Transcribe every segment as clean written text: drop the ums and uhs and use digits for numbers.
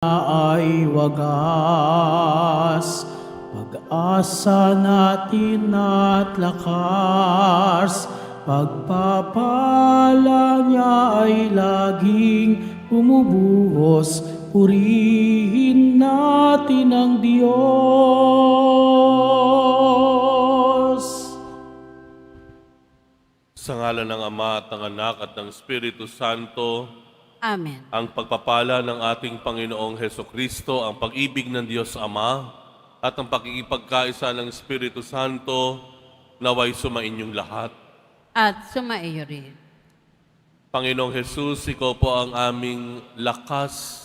ay wagas, pag-asa natin at lakas, pagpapala niya ay laging bumubuhos, purihin natin ang Diyos. Sa ngalan ng Ama at ng Anak at ng Espiritu Santo, Amen. ang pagpapala ng ating Panginoong Hesukristo, ang pag-ibig ng Diyos Ama, at ang pakikipagkaisa ng Espiritu Santo, naway sumainyong lahat. At sumaiyo rin. Panginoong Jesus, Ikaw po ang aming lakas.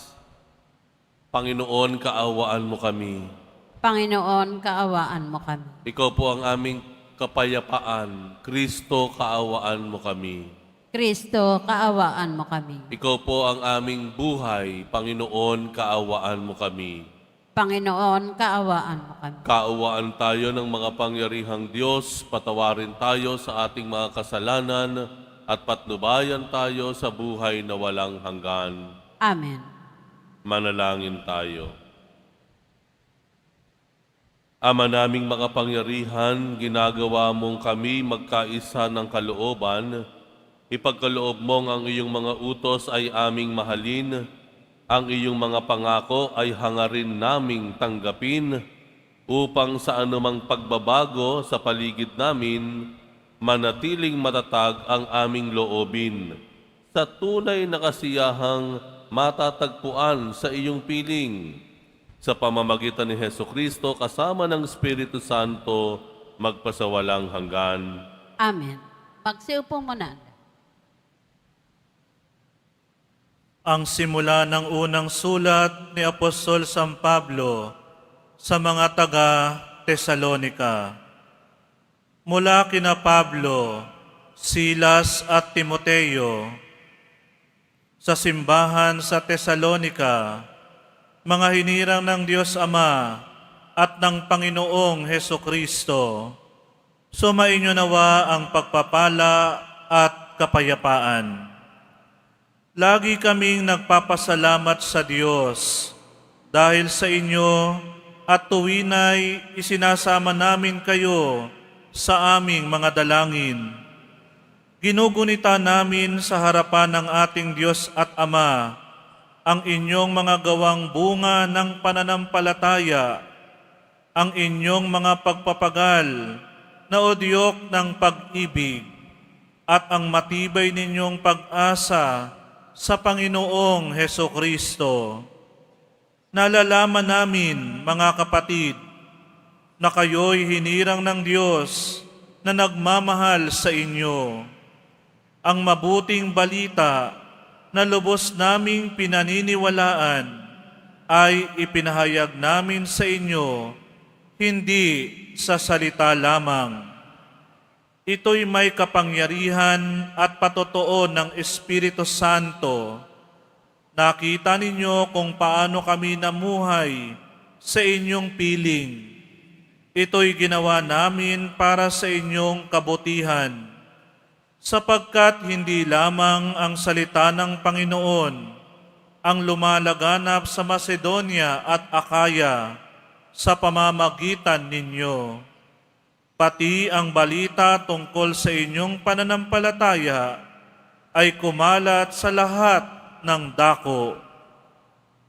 Panginoon, kaawaan mo kami. Panginoon, kaawaan mo kami. Ikaw po ang aming kapayapaan. Kristo, kaawaan mo kami. Kristo, kaawaan mo kami. Ikaw po ang aming buhay. Panginoon, kaawaan mo kami. Panginoon, kaawaan mo kami. Kaawaan tayo ng mga pangyarihang Diyos, patawarin tayo sa ating mga kasalanan, at patnubayan tayo sa buhay na walang hanggan. Amen. Manalangin tayo. Ama naming makapangyarihan, ginagawa mong kami magkaisa ng kalooban. Ipagkaloob mong ang iyong mga utos ay aming mahalin, ang iyong mga pangako ay hangarin naming tanggapin, upang sa anumang pagbabago sa paligid namin, manatiling matatag ang aming loobin, sa tunay na kasiyahang matatagpuan sa iyong piling. Sa pamamagitan ni Hesukristo kasama ng Espiritu Santo, magpasawalang hanggan. Amen. Magsiupo muna. Ang simula ng unang sulat ni Apostol San Pablo sa mga taga-Tesalonika. Mula kina Pablo, Silas at Timoteo, sa simbahan sa Tesalonika, mga hinirang ng Diyos Ama at ng Panginoong Hesukristo, sumainyo nawa ang pagpapala at kapayapaan. Lagi kaming nagpapasalamat sa Diyos dahil sa inyo at tuwinay isinasama namin kayo sa aming mga dalangin. Ginugunita namin sa harapan ng ating Diyos at Ama ang inyong mga gawang bunga ng pananampalataya, ang inyong mga pagpapagal na udyok ng pag-ibig, at ang matibay ninyong pag-asa sa Panginoong Hesukristo. Nalalaman namin, mga kapatid, na kayo'y hinirang ng Diyos na nagmamahal sa inyo. Ang mabuting balita na lubos naming pinaniniwalaan ay ipinahayag namin sa inyo, hindi sa salita lamang. Ito'y may kapangyarihan at patotoo ng Espiritu Santo. Nakita ninyo kung paano kami namuhay sa inyong piling. Ito'y ginawa namin para sa inyong kabutihan, sapagkat hindi lamang ang salita ng Panginoon ang lumalaganap sa Macedonia at Akaya sa pamamagitan ninyo. Pati ang balita tungkol sa inyong pananampalataya ay kumalat sa lahat ng dako.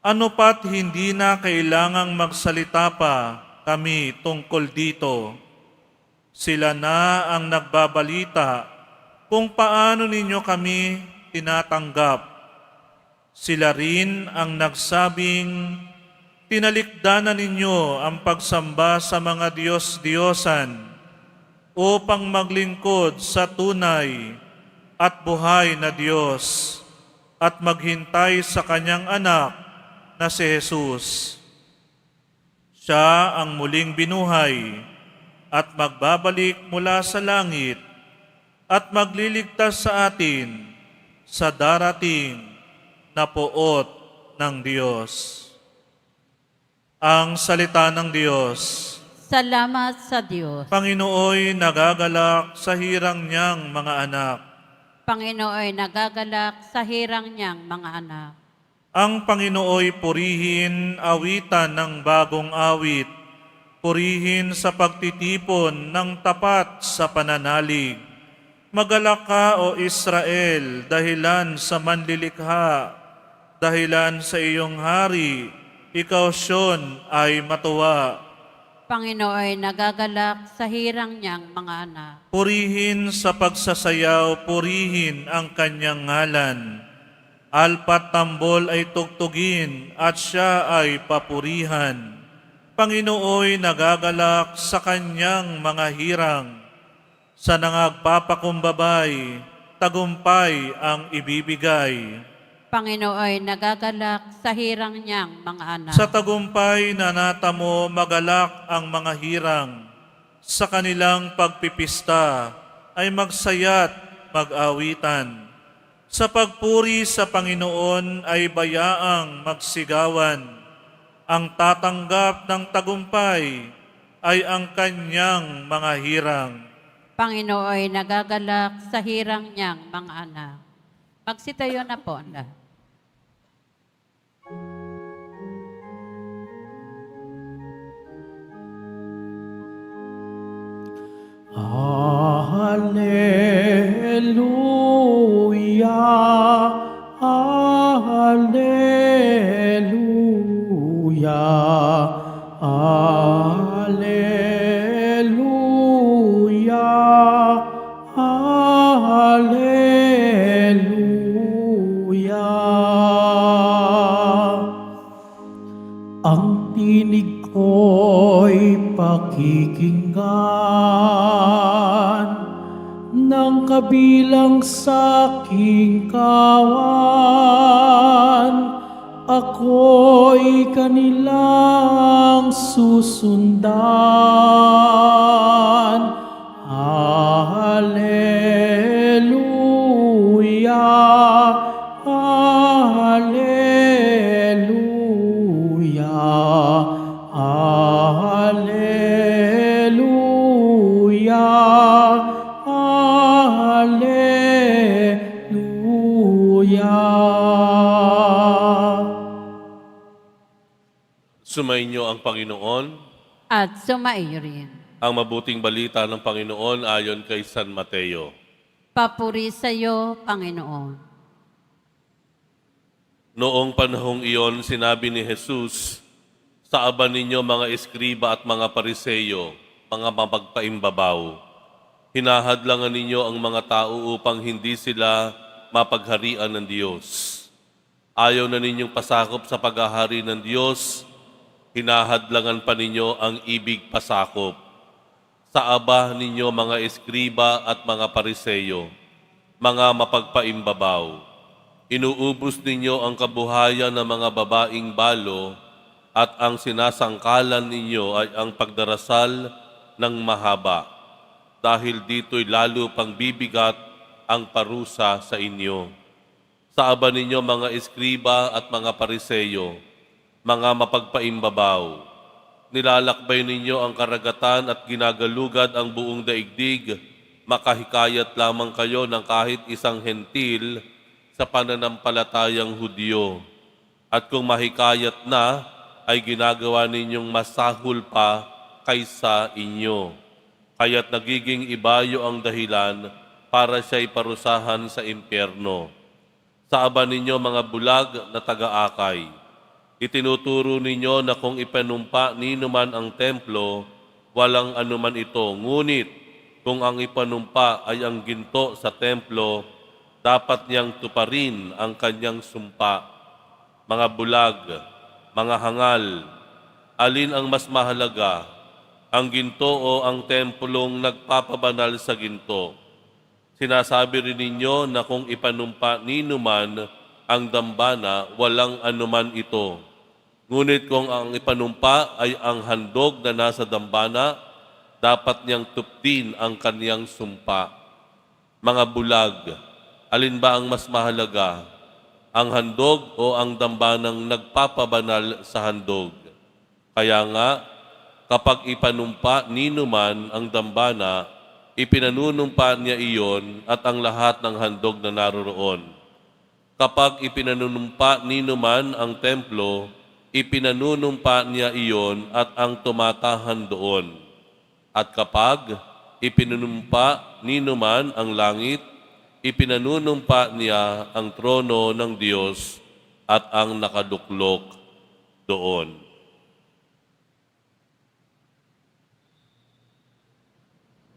Ano pat hindi na kailangang magsalita pa kami tungkol dito. Sila na ang nagbabalita kung paano ninyo kami tinatanggap. Sila rin ang nagsabing, tinalikdanan ninyo ang pagsamba sa mga Diyos-Diyosan upang maglingkod sa tunay at buhay na Diyos at maghintay sa Kanyang anak na si Jesus. Siya ang muling binuhay at magbabalik mula sa langit at magliligtas sa atin sa darating na poot ng Diyos. Ang salita ng Diyos. Salamat sa Diyos. Panginooy nagagalak sa hirang niyang mga anak. Panginooy nagagalak sa hirang niyang mga anak. Ang Panginooy purihin, awitan ng bagong awit. Purihin sa pagtitipon ng tapat sa pananalig. Magalak ka, O Israel, dahilan sa manlilikha. Dahilan sa iyong hari, ikaw Sion ay matuwa. Panginooy nagagalak sa hirang niyang mga anak. Purihin sa pagsasayaw, purihin ang kanyang ngalan. Alpat tambol ay tugtugin at siya ay papurihan. Panginooy nagagalak sa kanyang mga hirang. Sa nangagpapakumbabay, tagumpay ang ibibigay. Panginooy nagagalak sa hirang niyang mga anak. Sa tagumpay na natamo, magalak ang mga hirang. Sa kanilang pagpipista ay magsayat, mag-awitan. Sa pagpuri sa Panginoon ay bayaang magsigawan. Ang tatanggap ng tagumpay ay ang kanyang mga hirang. Panginooy nagagalak sa hirang niyang mga anak. Magsitayo na po ang lahat. Alleluia, Alleluia, Alleluia, Alleluia. Ang tinig ko'y pakikinggan ng kabilang sa aking kawan. Ako'y kanilang susundan. Alleluia, Alleluia, Alleluia, Alleluia. Sumainyo ang Panginoon. At sumaiyo rin. Ang mabuting balita ng Panginoon ayon kay San Mateo. Papuri sa iyo, Panginoon. Noong panahong iyon, sinabi ni Jesus, "Saaban ninyo mga eskriba at mga pariseyo, mga mapagpaimbabaw. Hinahadlangan ninyo ang mga tao upang hindi sila mapagharian ng Diyos. Ayaw na ninyong pasakop sa paghahari ng Diyos, hinahadlangan pa ninyo ang ibig pasakop. Saaba ninyo mga eskriba at mga pariseyo, mga mapagpaimbabaw. Inuubos ninyo ang kabuhayan ng mga babaing balo at ang sinasangkalan ninyo ay ang pagdarasal ng mahaba. Dahil dito'y lalo pang bibigat ang parusa sa inyo. Saaba ninyo mga eskriba at mga pariseyo, mga mapagpaimbabaw. Nilalakbay ninyo ang karagatan at ginagalugad ang buong daigdig, makahikayat lamang kayo ng kahit isang hentil sa pananampalatayang Hudyo. At kung mahikayat na, ay ginagawa ninyong masahol pa kaysa inyo. Kaya't nagiging ibayo ang dahilan para siya'y parusahan sa impyerno. Saaba ninyo mga bulag na taga-akay. Itinuturo ninyo na kung ipanumpa ninuman ang templo, walang anuman ito. Ngunit kung ang ipanumpa ay ang ginto sa templo, dapat niyang tuparin ang kanyang sumpa. Mga bulag, mga hangal, alin ang mas mahalaga, ang ginto o ang templong nagpapabanal sa ginto? Sinasabi rin ninyo na kung ipanumpa ninuman ang dambana, walang anuman ito. Ngunit kung ang ipanumpa ay ang handog na nasa dambana, dapat niyang tuptin ang kaniyang sumpa. Mga bulag, alin ba ang mas mahalaga? Ang handog o ang dambanang nagpapabanal sa handog? Kaya nga, kapag ipanumpa ninuman ang dambana, ipinanunumpa niya iyon at ang lahat ng handog na naroroon. Kapag ipinanunumpa ninuman ang templo, ipinanunumpa niya iyon at ang tumatahan doon. At kapag ipinanunumpa ninuman ang langit, ipinanunumpa niya ang trono ng Diyos at ang nakaduklok doon.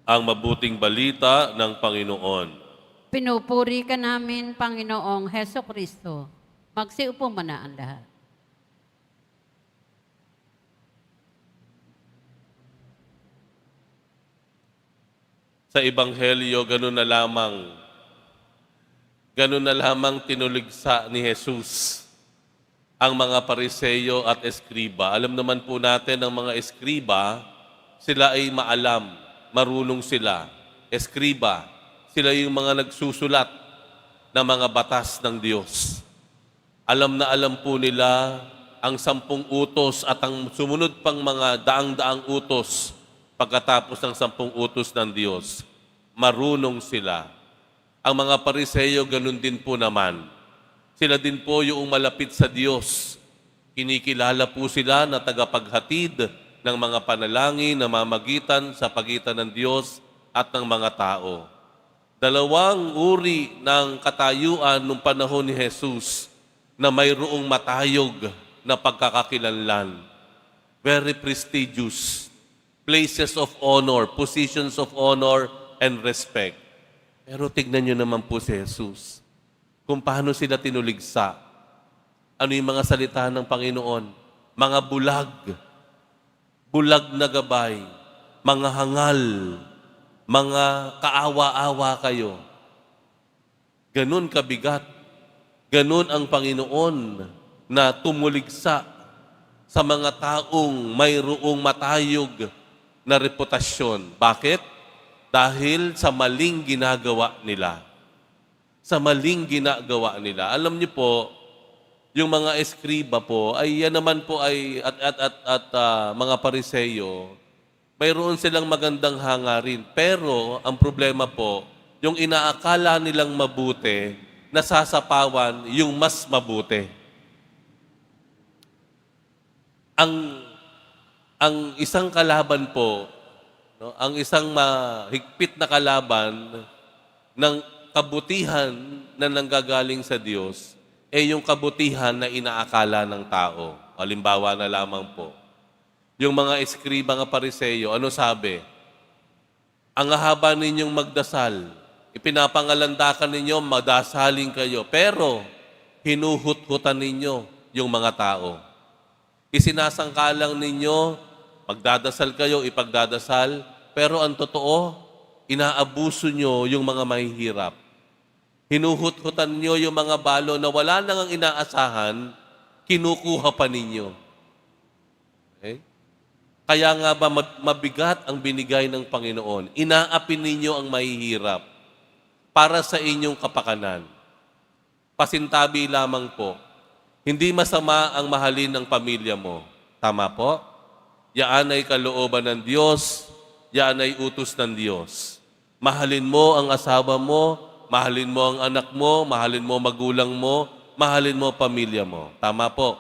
Ang mabuting balita ng Panginoon. Pinupuri ka namin, Panginoong Heso Kristo. Magsiupo mo na ang lahat. Sa Ebanghelyo, ganun na lamang tinuligsa ni Jesus ang mga Pariseyo at Eskriba. Alam naman po natin ang mga Eskriba, sila ay maalam, marunong sila. Eskriba, sila yung mga nagsusulat ng mga batas ng Diyos. Alam na alam po nila ang 10 utos at ang sumunod pang mga daang-daang utos pagkatapos ng 10 utos ng Diyos. Marunong sila. Ang mga Pariseyo, ganun din po naman. Sila din po yung malapit sa Diyos. Kinikilala po sila na tagapaghatid ng mga panalangin na mamagitan sa pagitan ng Diyos at ng mga tao. Dalawang uri ng katayuan nung panahon ni Jesus na mayroong matayog na pagkakakilanlan. Very prestigious. Places of honor, positions of honor and respect. Pero tignan nyo naman po si Jesus. Kung paano sila tinuligsa. Ano yung mga salita ng Panginoon? Mga bulag. Bulag na gabay. Mga hangal. Mga kaawa-awa kayo. Ganun kabigat. Ganun ang Panginoon na tumuligsa sa mga taong mayroong matayog na reputasyon. Bakit? Dahil sa maling ginagawa nila. Sa maling ginagawa nila. Alam niyo po, yung mga eskriba po, ay yan naman po ay mga Pariseyo, mayroon silang magandang hangarin. Pero ang problema po, yung inaakala nilang mabuti, nasasapawan yung mas mabuti. Ang isang kalaban po, no, ang isang mahigpit na kalaban ng kabutihan na nanggagaling sa Diyos, yung kabutihan na inaakala ng tao. Halimbawa na lamang po. Yung mga eskriba nga Pariseyo, ano sabi? Ang haba ninyong magdasal, ipinapangalandakan ninyo, madasalin kayo, pero hinuhut-hutan ninyo yung mga tao. Isinasangkalang ninyo, magdadasal kayo, ipagdadasal, pero ang totoo, inaabuso nyo yung mga mahihirap. Hinuhut-hutan nyo yung mga balo na wala nang ang inaasahan, kinukuha pa ninyo. Okay? Kaya nga ba mabigat ang binigay ng Panginoon? Inaapin ninyo ang mahihirap para sa inyong kapakanan. Pasintabi lamang po. Hindi masama ang mahalin ng pamilya mo. Tama po? Yaan ay kalooban ng Diyos, yaan ay utos ng Diyos. Mahalin mo ang asawa mo, mahalin mo ang anak mo, mahalin mo magulang mo, mahalin mo pamilya mo. Tama po?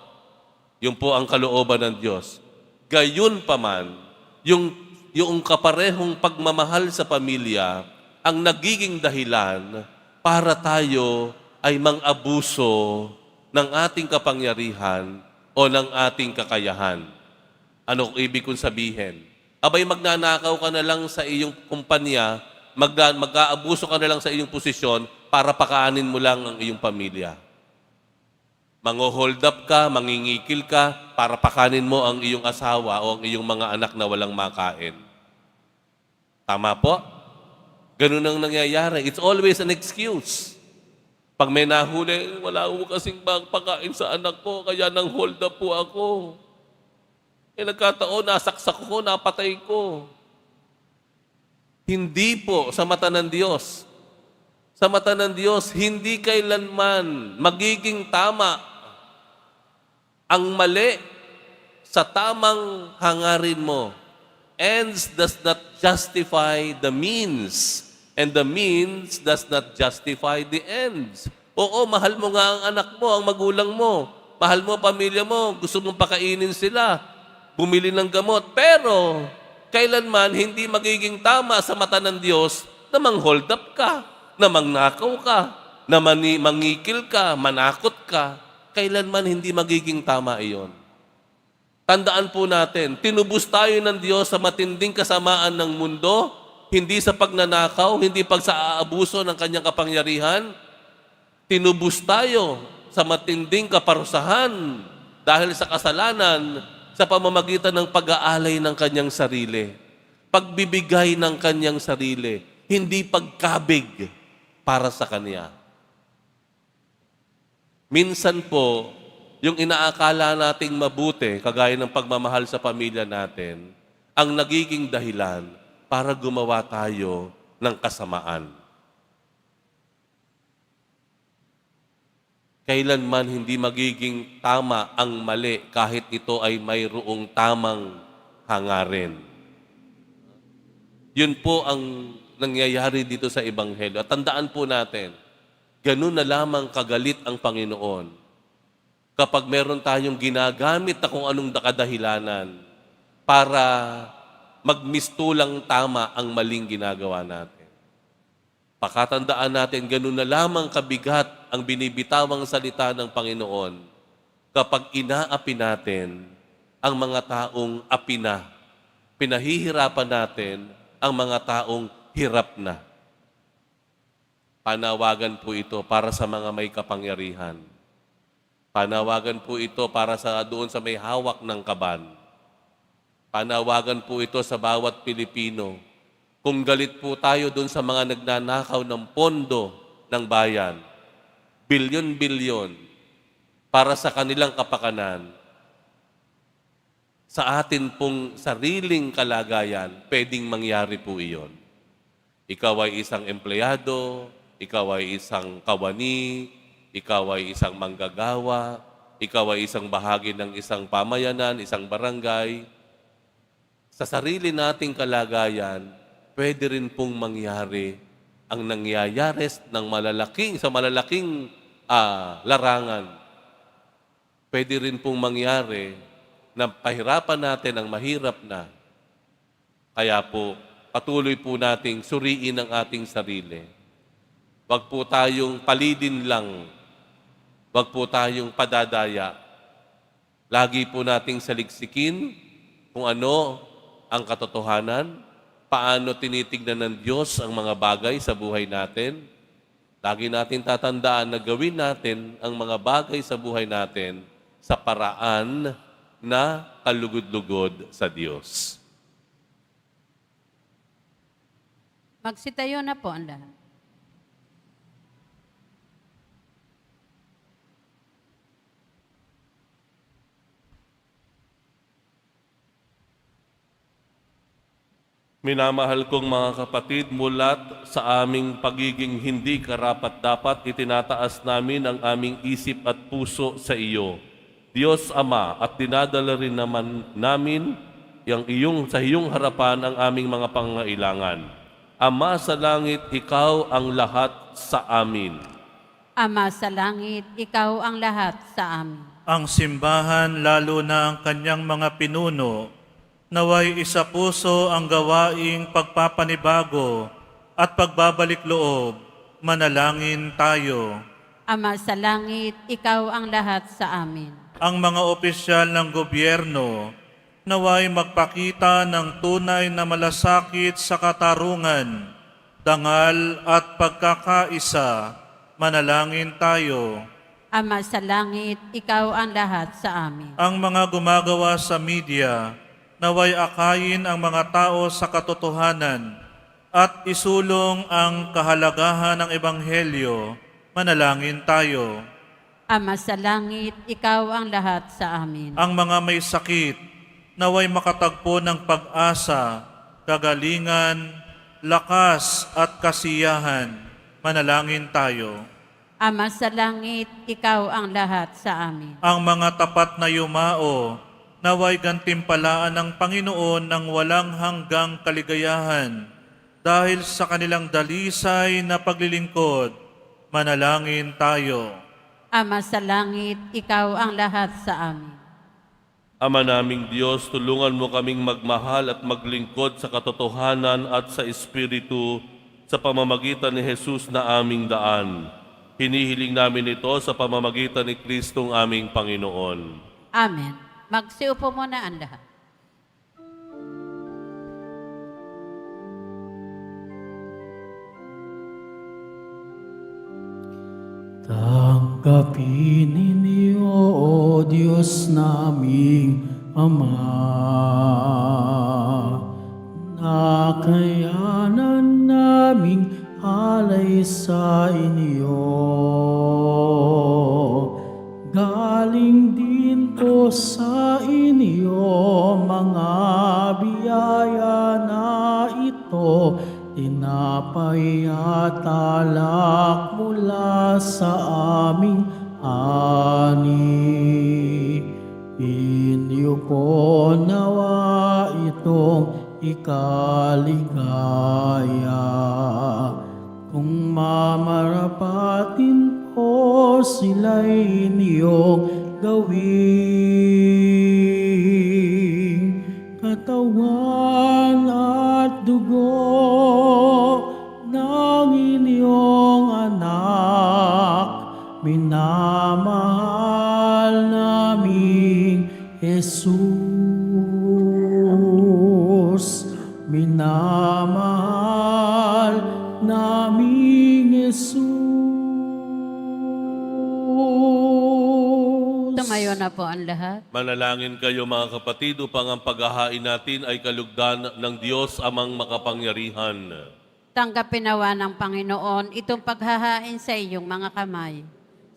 Yun po ang kalooban ng Diyos. Gayon pa man, yung kaparehong pagmamahal sa pamilya ang nagiging dahilan para tayo ay mang-abuso ng ating kapangyarihan o ng ating kakayahan. Ano ibig kong sabihin? Abay magnanakaw ka na lang sa iyong kumpanya, mag-aabuso ka na lang sa iyong posisyon para pakaanin mo lang ang iyong pamilya. Mang-hold up ka, mangingikil ka, para pakanin mo ang iyong asawa o ang iyong mga anak na walang makain. Tama po? Ganun ang nangyayari. It's always an excuse. Pag may nahuli, wala ko kasing pagpakain sa anak ko, kaya nang hold up po ako. Nagkataon, nasaksak ko, napatay ko. Hindi po sa mata ng Diyos. Sa mata ng Diyos, hindi kailanman magiging tama ang mali sa tamang hangarin mo. Ends does not justify the means, and the means does not justify the ends. Oo, mahal mo nga ang anak mo, ang magulang mo. Mahal mo ang pamilya mo, gusto mong pakainin sila, bumili ng gamot. Pero, kailanman hindi magiging tama sa mata ng Diyos na mang-hold up ka, na mangnakaw ka, na mangikil ka, manakot ka. Kailanman hindi magiging tama iyon. Tandaan po natin, tinubos tayo ng Diyos sa matinding kasamaan ng mundo, hindi sa pagnanakaw, hindi sa aabuso ng kanyang kapangyarihan. Tinubos tayo sa matinding kaparusahan dahil sa kasalanan sa pamamagitan ng pag-aalay ng kanyang sarili. Pagbibigay ng kanyang sarili, hindi pagkabig para sa kanya. Minsan po, yung inaakala nating mabuti, kagaya ng pagmamahal sa pamilya natin, ang nagiging dahilan para gumawa tayo ng kasamaan. Kailanman hindi magiging tama ang mali kahit ito ay mayroong tamang hangarin. Yun po ang nangyayari dito sa Ebanghelyo. At tandaan po natin, ganun na lamang kagalit ang Panginoon kapag meron tayong ginagamit na kung anong kadahilanan para magmistulang tama ang maling ginagawa natin. Pakatandaan natin, ganun na lamang kabigat ang binibitawang salita ng Panginoon kapag inaapi natin ang mga taong api na. Pinahihirapan natin ang mga taong hirap na. Panawagan po ito para sa mga may kapangyarihan. Panawagan po ito para doon sa may hawak ng kaban. Panawagan po ito sa bawat Pilipino. Kung galit po tayo doon sa mga nagnanakaw ng pondo ng bayan, bilyon-bilyon para sa kanilang kapakanan, sa atin pong sariling kalagayan, pwedeng mangyari po iyon. Ikaw ay isang empleyado, ikaw ay isang kawani, ikaw ay isang manggagawa, ikaw ay isang bahagi ng isang pamayanan, isang barangay. Sa sarili nating kalagayan, pwede rin pong mangyari ang nangyayari sa malalaking larangan. Pwede rin pong mangyari na pahirapan natin ang mahirap na. Kaya po, patuloy po nating suriin ang ating sarili. Huwag po tayong palidin lang. Huwag po tayong padadaya. Lagi po nating saliksikin kung ano ang katotohanan, paano tinitignan ng Diyos ang mga bagay sa buhay natin. Lagi natin tatandaan na gawin natin ang mga bagay sa buhay natin sa paraan na kalugod-lugod sa Diyos. Magsitayo na po ang lahat. Minamahal kong mga kapatid, mulat sa aming pagiging hindi karapat-dapat, itinataas namin ang aming isip at puso sa iyo. Diyos Ama, at dinadala rin naman namin sa iyong harapan ang aming mga pangailangan. Ama sa langit, ikaw ang lahat sa amin. Ama sa langit, ikaw ang lahat sa amin. Ang simbahan, lalo na ang kanyang mga pinuno, naway isa puso ang gawaing pagpapanibago at pagbabalik loob, manalangin tayo. Ama sa langit, ikaw ang lahat sa amin. Ang mga opisyal ng gobyerno, naway magpakita ng tunay na malasakit sa katarungan, dangal at pagkakaisa, manalangin tayo. Ama sa langit, ikaw ang lahat sa amin. Ang mga gumagawa sa media, naway akayin ang mga tao sa katotohanan at isulong ang kahalagahan ng Ebanghelyo, manalangin tayo. Ama sa langit, ikaw ang lahat sa amin. Ang mga may sakit, naway makatagpo ng pag-asa, kagalingan, lakas at kasiyahan, manalangin tayo. Ama sa langit, ikaw ang lahat sa amin. Ang mga tapat na yumao, naway gantimpalaan ng Panginoon ng walang hanggang kaligayahan dahil sa kanilang dalisay na paglilingkod Manalangin tayo. Ama sa langit, ikaw ang lahat sa amin. Ama naming Diyos, tulungan mo kaming magmahal at maglingkod sa katotohanan at sa Espiritu sa pamamagitan ni Jesus na aming daan. Hinihiling namin ito sa pamamagitan ni Kristong aming Panginoon. Amen. Magsiupo muna ang lahat. Tanggapin ninyo, O Diyos naming Ama, nakayanan naming alay sa inyo. Galing din po sa inyo mga biyaya na ito, tinapay at alak mula sa aming ani. Inyo po nawa itong ikaligaya. Kung mamarapatin po sila'y inyong gawing katawan at dugo ng inyong anak, minamahal naming Jesus, minamahal naming Jesus. Tumayo na po ang lahat. Manalangin kayo mga kapatid upang ang paghahain natin ay kalugdan ng Diyos amang makapangyarihan. Tanggapin nawa ng Panginoon itong paghahain sa iyong mga kamay,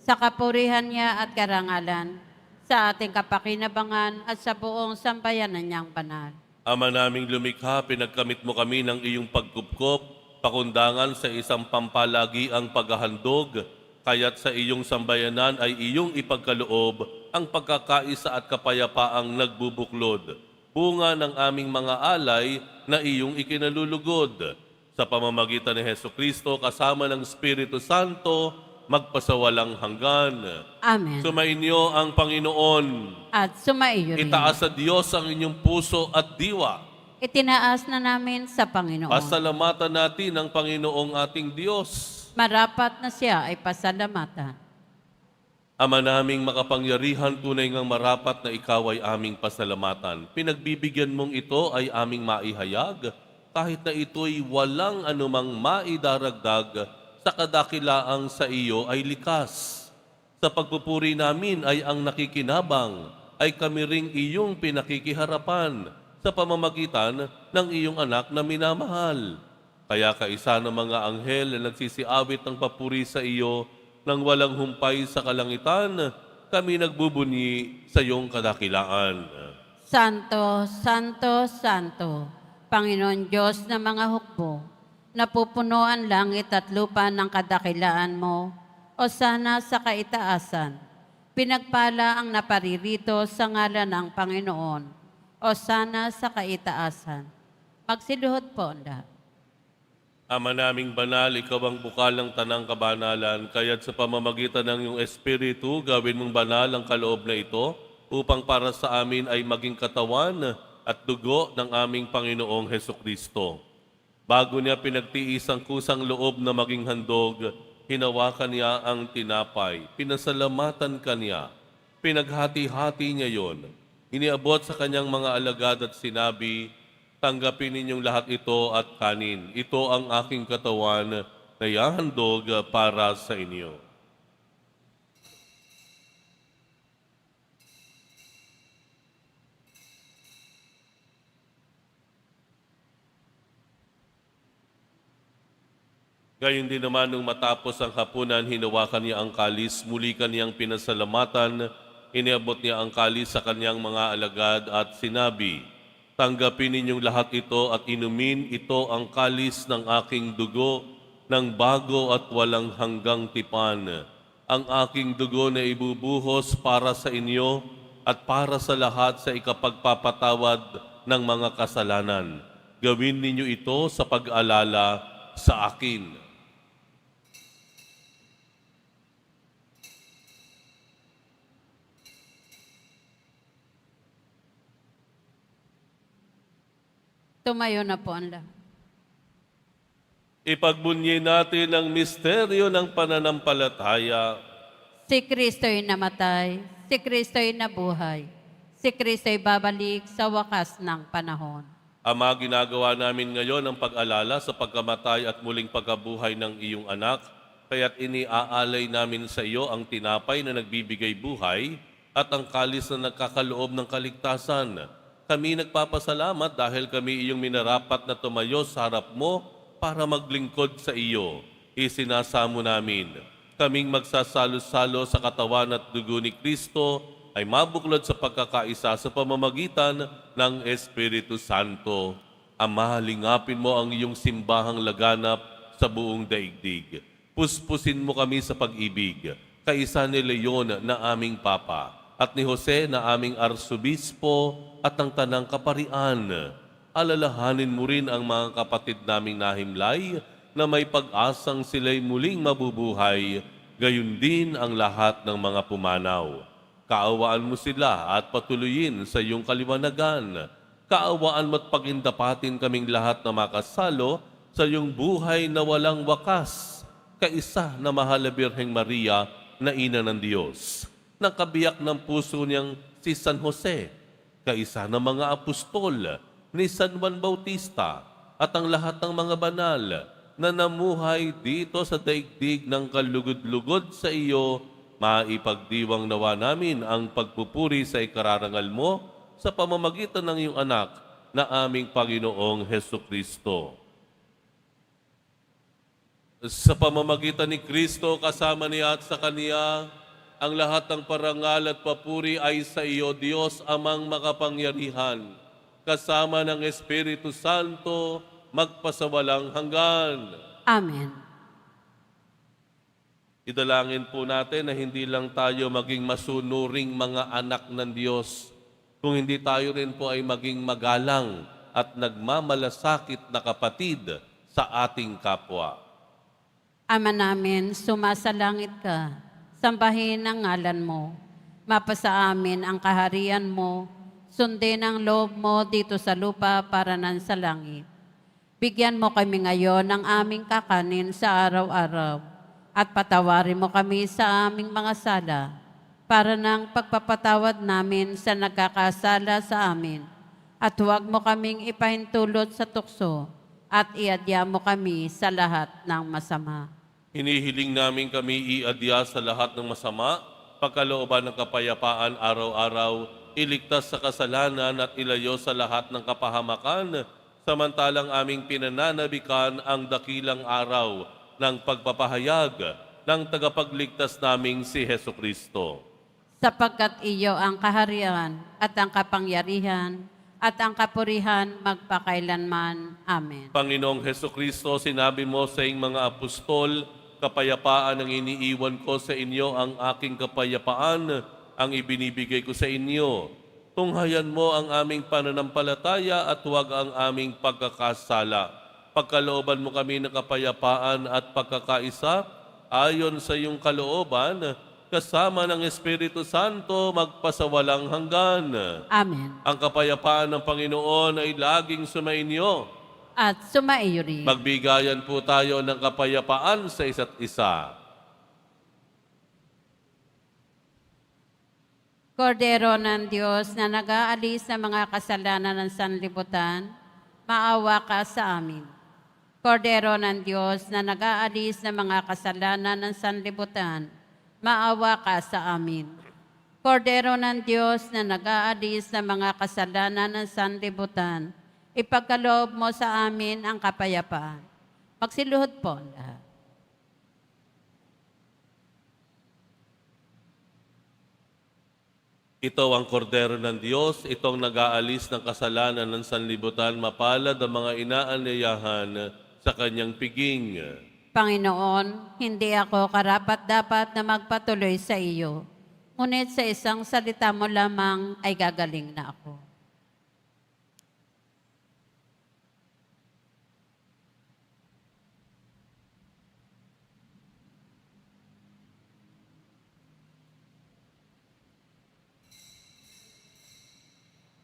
sa kapurihan niya at karangalan, sa ating kapakinabangan at sa buong sambayanan niyang banal. Ama naming lumikha, pinagkamit mo kami ng iyong pagkupkop, pakundangan sa isang pampalagiang paghahandog, kaya't sa iyong sambayanan ay iyong ipagkaloob ang pagkakaisa at kapayapaang nagbubuklod, bunga ng aming mga alay na iyong ikinalulugod. Sa pamamagitan ni Hesukristo kasama ng Espiritu Santo, magpasawalang hanggan. Amen. Sumainyo ang Panginoon. At sumaiyo rin. Itaas sa Diyos ang inyong puso at diwa. Itinaas na namin sa Panginoon. Pasalamatan natin ang Panginoong ating Diyos. Marapat na siya ay pasalamatan. Ama naming makapangyarihan, tunay ngang marapat na ikaw ay aming pasalamatan. Pinagbibigyan mong ito ay aming maihayag, kahit na ito'y walang anumang maidaragdag sa kadakilaang sa iyo ay likas. Sa pagpupuri namin ay ang nakikinabang, ay kami ring iyong pinakikiharapan sa pamamagitan ng iyong anak na minamahal. Kaya kaisa ng mga anghel na nagsisiawit ng papuri sa iyo nang walang humpay sa kalangitan, kami nagbubunyi sa iyong kadakilaan. Santo, Santo, Santo, Panginoon Diyos ng mga hukbo, napupuno ang langit at lupa ng kadakilaan mo, o sana sa kaitaasan. Pinagpala ang naparirito sa ngalan ng Panginoon, o sana sa kaitaasan. Magsiluhod po ang lahat. Ama naming banal, ikaw ang bukal ng tanang kabanalan, kaya't sa pamamagitan ng iyong Espiritu, gawin mong banal ang kaloob na ito, upang para sa amin ay maging katawan at dugo ng aming Panginoong Hesukristo. Bago niya pinagtiis ang kusang loob na maging handog, hinawakan niya ang tinapay, pinasalamatan kaniya, pinaghati-hati niya yon. Iniabot sa kanyang mga alagad at sinabi, tanggapin ninyong lahat ito at kanin. Ito ang aking katawan na ihahandog para sa inyo. Gayon din naman nung matapos ang hapunan, hinawakan niya ang kalis, muli kaniyang pinasalamatan, iniabot niya ang kalis sa kaniyang mga alagad at sinabi, tanggapin ninyong lahat ito at inumin, ito ang kalis ng aking dugo, ng bago at walang hanggang tipan. Ang aking dugo na ibubuhos para sa inyo at para sa lahat sa ikapagpapatawad ng mga kasalanan. Gawin ninyo ito sa pag-alala sa akin. Tumayo na po ang lahat. Ipagbunyi natin ang misteryo ng pananampalataya. Si Kristo'y namatay, si Kristo'y nabuhay, si Kristo'y babalik sa wakas ng panahon. Ama, ginagawa namin ngayon ang pag-alala sa pagkamatay at muling pagkabuhay ng iyong anak, kaya't iniaalay namin sa iyo ang tinapay na nagbibigay buhay at ang kalis na nagkakaloob ng kaligtasan. Kami nagpapasalamat dahil kami iyong minarapat na tumayo sa harap mo para maglingkod sa iyo. Isinasamo namin kaming magsasalo-salo sa katawan at dugo ni Kristo ay mabuklod sa pagkakaisa sa pamamagitan ng Espiritu Santo. Ama, lingapin mo ang iyong simbahang laganap sa buong daigdig. Puspusin mo kami sa pag-ibig, kaisa ni Leon na aming Papa, at ni Jose na aming Arsobispo at ang Tanang Kaparian. Alalahanin mo rin ang mga kapatid naming nahimlay na may pag-asang sila'y muling mabubuhay, gayon din ang lahat ng mga pumanaw. Kaawaan mo sila at patuloyin sa iyong kaliwanagan. Kaawaan mo at pagindapatin kaming lahat na makasalo sa iyong buhay na walang wakas, kaisa na mahal na Birheng Maria na Ina ng Diyos. Nakabiyak ng puso niyang si San Jose, kaisa ng mga apostol ni San Juan Bautista at ang lahat ng mga banal na namuhay dito sa daigdig ng kalugod-lugod sa iyo, maipagdiwang nawa namin ang pagpupuri sa ikararangal mo sa pamamagitan ng iyong anak na aming Panginoong Hesukristo. Sa pamamagitan ni Kristo, kasama niya at sa Kaniya, ang lahat ng parangal at papuri ay sa iyo, Diyos amang makapangyarihan, kasama ng Espiritu Santo, magpasawalang hanggan. Amen. Idalangin po natin na hindi lang tayo maging masunuring mga anak ng Diyos, kung hindi tayo rin po ay maging magalang at nagmamalasakit na kapatid sa ating kapwa. Ama namin, sumasalangit ka, sambahin ang ngalan mo. Mapasa amin ang kaharian mo, sundin ang loob mo dito sa lupa para nan sa langit. Bigyan mo kami ngayon ng aming kakanin sa araw-araw at patawarin mo kami sa aming mga sala para ng pagpapatawad namin sa nagkakasala sa amin. At huwag mo kaming ipahintulot sa tukso at iadya mo kami sa lahat ng masama. Hinihiling namin kami iadya sa lahat ng masama, pagkalooban ng kapayapaan araw-araw, iligtas sa kasalanan at ilayo sa lahat ng kapahamakan, samantalang aming pinananabikan ang dakilang araw ng pagpapahayag ng tagapagligtas naming si Hesukristo. Sapagkat iyo ang kaharian at ang kapangyarihan at ang kapurihan magpakailanman. Amen. Panginoong Hesukristo, sinabi mo sa iyong mga apostol, kapayapaan ang iniiwan ko sa inyo, ang aking kapayapaan ang ibinibigay ko sa inyo. Tunghayan mo ang aming pananampalataya at huwag ang aming pagkakasala. Pagkalooban mo kami ng kapayapaan at pagkakaisa, ayon sa iyong kalooban, kasama ng Espiritu Santo, magpasawalang hanggan. Amen. Ang kapayapaan ng Panginoon ay laging sumainyo. At sumaiyo rin. Magbigayan po tayo ng kapayapaan sa isa't isa. Kordero ng Diyos na nag-aalis sa mga kasalanan ng sanlibutan, maawa ka sa amin. Kordero ng Diyos na nag-aalis ng mga kasalanan ng sanlibutan, maawa ka sa amin. Kordero ng Diyos na nag-aalis ng mga kasalanan ng sanlibutan, ipagkaloob mo sa amin ang kapayapaan. Magsiluhod po ang lahat. Ito ang kordero ng Diyos, itong nag-aalis ng kasalanan ng sanlibutan, mapalad ang mga inaanyayahan sa kanyang piging. Panginoon, hindi ako karapat-dapat na magpatuloy sa iyo, ngunit sa isang salita mo lamang ay gagaling na ako.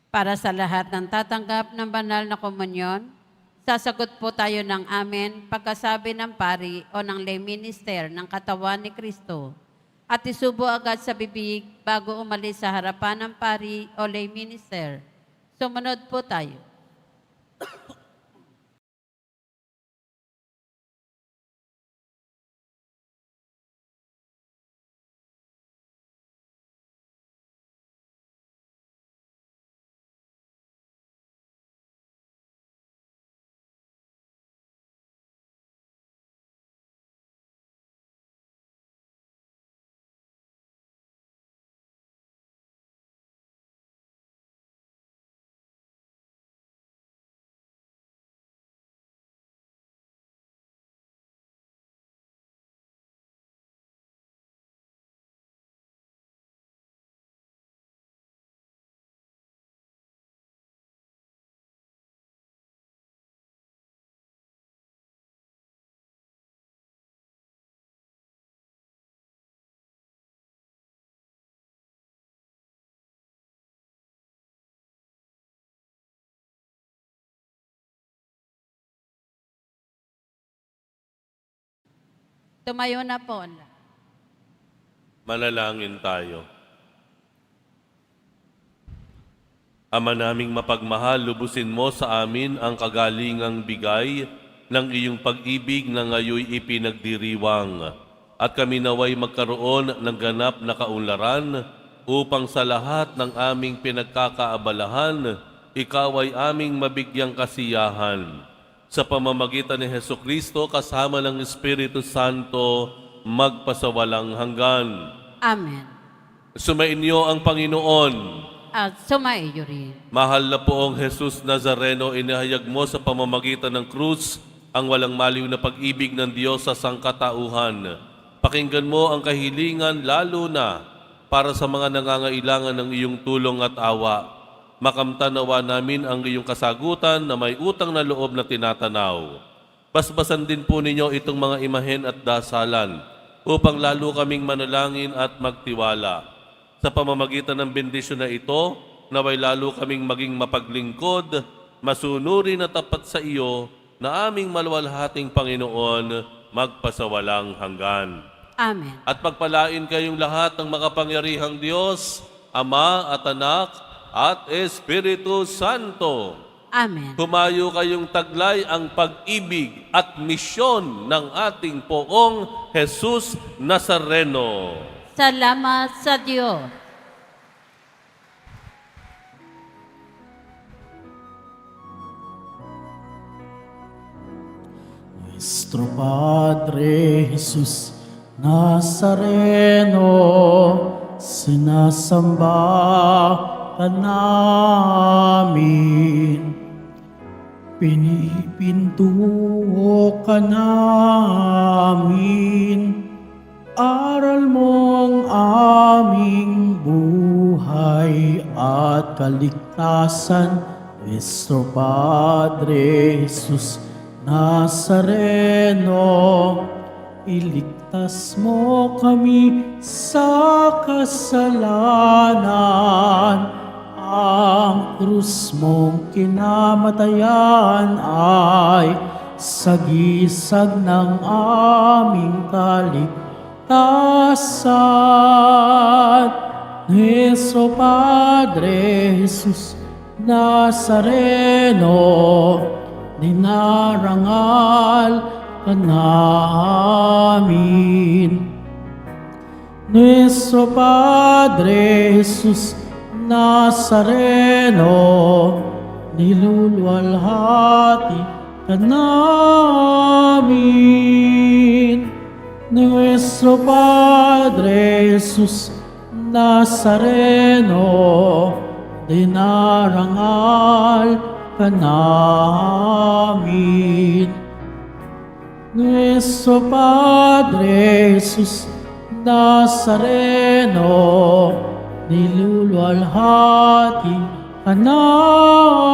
Para sa lahat ng tatanggap ng banal na komunyon, sasagot po tayo ng amen pagkasabi ng pari o ng lay minister ng katawan ni Kristo at isubo agad sa bibig bago umalis sa harapan ng pari o lay minister. Sumunod po tayo. Tumayo na po. Manalangin tayo. Ama naming mapagmahal, lubusin mo sa amin ang kagalingang bigay ng iyong pag-ibig na ngayoy ipinagdiriwang. At kami naway magkaroon ng ganap na kaunlaran upang sa lahat ng aming pinagkakaabalahan, ikaw ay aming mabigyang kasiyahan. Sa pamamagitan ni Hesukristo kasama ng Espiritu Santo, magpasawalang hanggan. Amen. Sumainyo ang Panginoon. At sumaiyo rin. Mahal na poong Jesus Nazareno, inihayag mo sa pamamagitan ng krus ang walang maliw na pag-ibig ng Diyos sa sangkatauhan. Pakinggan mo ang kahilingan lalo na para sa mga nangangailangan ng iyong tulong at awa. Makamtanawa namin ang iyong kasagutan na may utang na loob na tinatanaw. Basbasan din po ninyo itong mga imahen at dasalan upang lalo kaming manalangin at magtiwala. Sa pamamagitan ng bendisyon na ito, naway lalo kaming maging mapaglingkod, masunuri na tapat sa iyo na aming maluwalhating Panginoon, magpasawalang hanggan. Amen. At pagpalain kayong lahat ng makapangyarihang Diyos, Ama at Anak, at Espiritu Santo. Amen. Humayo kayong taglay ang pag-ibig at misyon ng ating poong Jesus Nazareno. Salamat sa Diyos. Nuestro Padre Jesus Nazareno, sinasamba ka namin, pinipinto ka namin, aral mong aming buhay at kaligtasan, Nuestro Padre Jesus Nazareno, iligtas mo kami sa kasalanan. Ang krus mong kinamatayan ay sagisag ng aming kaligtasan. Nuestro Padre Jesus Nazareno, dinarangal ka namin. Nuestro Padre Jesus Nazareno, niluluwalhati ka namin. Nuestro Padre Jesus Nazareno, dinarangal ka namin. Nuestro Padre Jesus Nazareno, niluluwalhati ka namin.